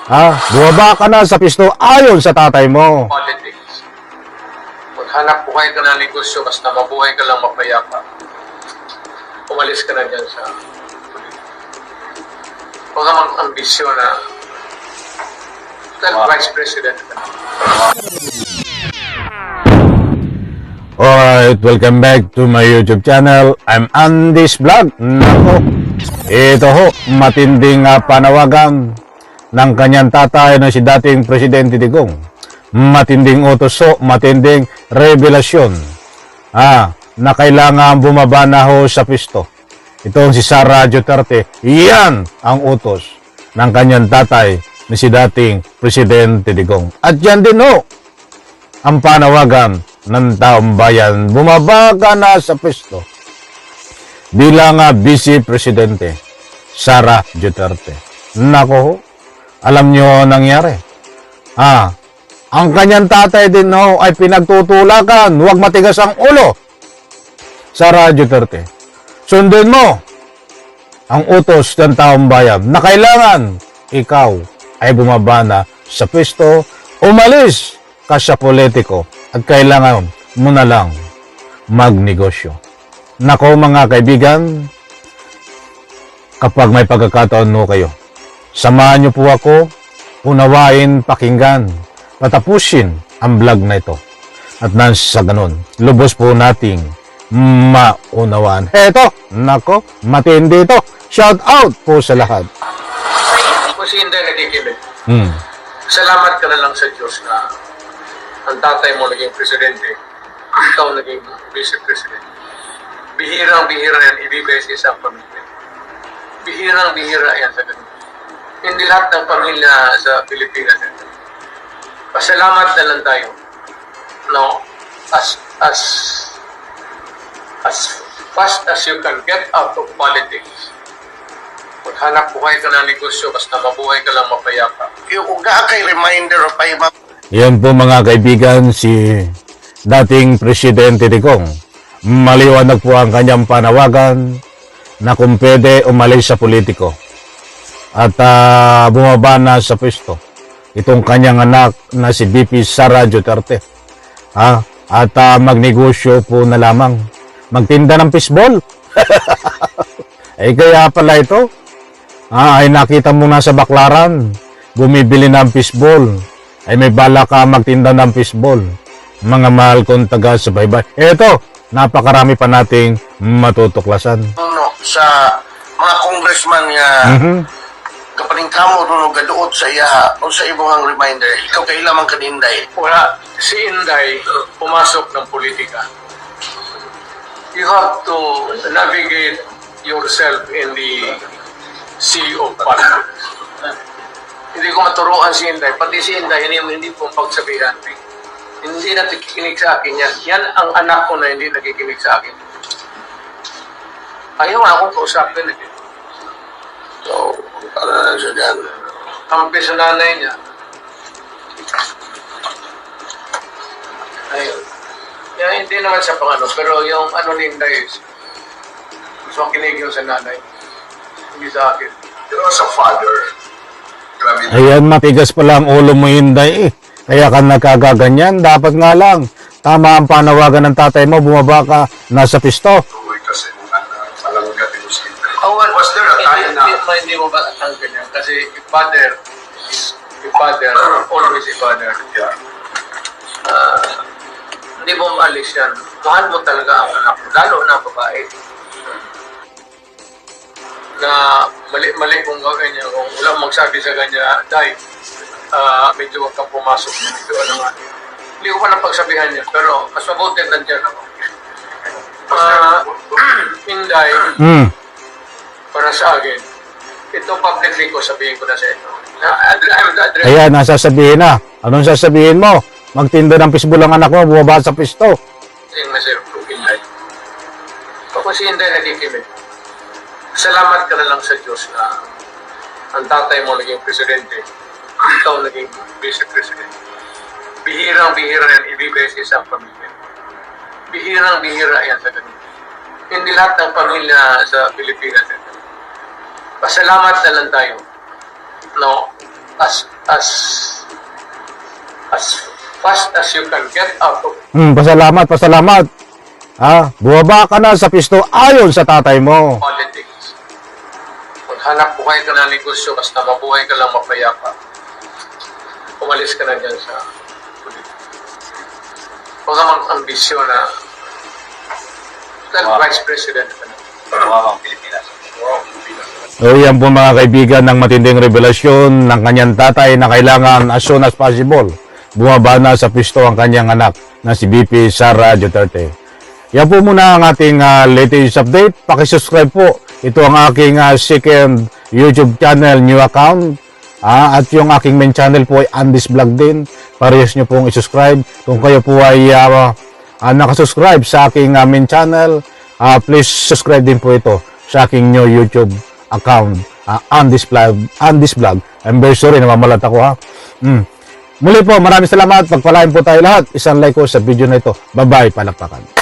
Bumaba ka na sa pisto ayon sa tatay mo. Politics. Maghanap buhay ka na negosyo, basta mabuhay ka lang mapayapa. Umalis ka na dyan sa politika. Huwag ka mag-ambisyon na Vice President ka. Alright, welcome back to my YouTube channel. I'm Andy's Vlog. Nako, ito ho, matinding panawagan ng kanyang tatay na si dating Presidente Digong. Matinding utos ho, matinding revelasyon. Na kailangan bumaba na ho sa pisto. Itong si Sara Duterte, yan ang utos ng kanyang tatay na si dating Presidente Digong. At yan din ho, ang panawagan ng taong bayan, bumaba ka na sa pisto bilang Vice Presidente Sara Duterte. Nako ho, alam nyo nangyari. Ang kanyang tatay din ho ay pinagtutulakan, huwag matigas ang ulo. Sara Duterte, sundin mo ang utos ng taong bayan na kailangan ikaw ay bumaba na sa pisto, umalis ka sa politiko at kailangan mo na lang magnegosyo. Nako mga kaibigan, kapag may pagkakataon mo kayo, samahan niyo po ako, unawain, pakinggan, patapusin ang vlog na ito. At nasa ganun, lubos po nating maunawaan. Eto, nako, matindi ito. Shout out po sa lahat. Kung si Inday nakikinig, Salamat ka na lang sa Diyos na ang tatay mo naging presidente, ikaw naging vice president. Bihirang-bihira yan ibigay sa isang pamilya. Bihirang-bihira yan sa ganun. Hindi lahat ng pamilya sa Pilipinas. Pasalamat na lang tayo. No? As fast as you can get out of politics. Maghanap buhay ka ng negosyo, basta mabuhay ka lang mapayapa. Yung kay reminder pa yung Yan po mga kaibigan, si dating Presidente Digong. Maliwanag po ang kanyang panawagan na kung pwede umalis sa politiko at bumaba na sa pwesto itong kanyang anak na si VP Sara Duterte. At magnegosyo po na lamang, magtinda ng fishball. Kaya pala ito, ay nakita mo na sa Baklaran, bumibili ng fishball, ay may bala ka magtinda ng fishball. Mga mahal kong taga-subaybay. Eto, napakarami pa nating matutuklasan. sa mga congressman nga kapaling kamo nung gaduot sa iya o sa ibang reminder, ikaw kailangan kaninday. Wala, si Inday pumasok ng politika. You have to navigate yourself in the sea of politics. Hindi ko maturuan si Inday, pati si Inday hindi po pagsabihan. Hindi nakikinig sa akin yan. Yan ang anak ko na hindi nakikinig sa akin. Ayaw akong kausapin. So, para na siya dyan. Kampi sa nanay niya. Ayun. Yan, hindi naman siya pang ano, pero yung ano ni Inday is gusto kong kinig yung sa nanay. Hindi sa akin. Pero sa father, grabe na. Ayan, matigas pala ang ulo mo, Inday eh. Kaya ka nagkagaganyan, dapat nga lang. Tama ang panawagan ng tatay mo, bumaba ka, nasa pisto. Kasi palangga din mo si Inday. Oh, well, Was there a time na hindi mo ba ang ganyan? Kasi if father, always a father. yeah, Hindi mo maalis yan. Mahal mo talaga ang anak mo, lalo na babae. Na mali kung gawin niya, kung wala magsabi sa kanya, Day, medyo wag kang pumasok dito. Hindi ko pa napagsabihan niya, pero mas mabuti nandiyan ako. Inday, para sa akin, ito publicly ko sabihin ko na sa inyo. Ayan, nasasabihin na. Anong sasabihin mo? Magtinda ng fishball ang anak mo, bumaba sa pisto. Message to Inday. Kapag si Inday nakikinig, salamat ka na lang sa Diyos na ang tatay mo naging presidente, ikaw naging vice president. Bihirang-bihira yan ibigay sa isang pamilya. Bihirang-bihira yan sa ganun. Hindi lahat ng pamilya sa Pilipinas. Pasalamat na lang tayo. No? as fast as you can get out of Pasalamat. Bumaba ka na sa pisto ayon sa tatay mo. politics. Maghanap buhay ka na negosyo, basta mabuhay ka lang mapayapa. Umalis ka na dyan sa politika. Huwag ka mag-ambisyon na Vice President ka na. So yan po mga kaibigan ng matinding revelasyon ng kanyang tatay na kailangan as soon as possible bumaba na sa pisto ang kanyang anak na si VP Sara Duterte. Yan po muna ang ating latest update. Pakisubscribe po. Ito ang aking second YouTube channel, new account. At yung aking main channel po ay Andy's Vlog din. Parehas nyo pong isubscribe. Kung kayo po ay nakasubscribe sa aking main channel, please subscribe din po ito sa aking new YouTube account, Andy's Vlog. I'm very sorry, namamalat ako ha. Muli po, maraming salamat. Pagpalain po tayo lahat. Isang like ko sa video na ito. Bye-bye, palakpakan.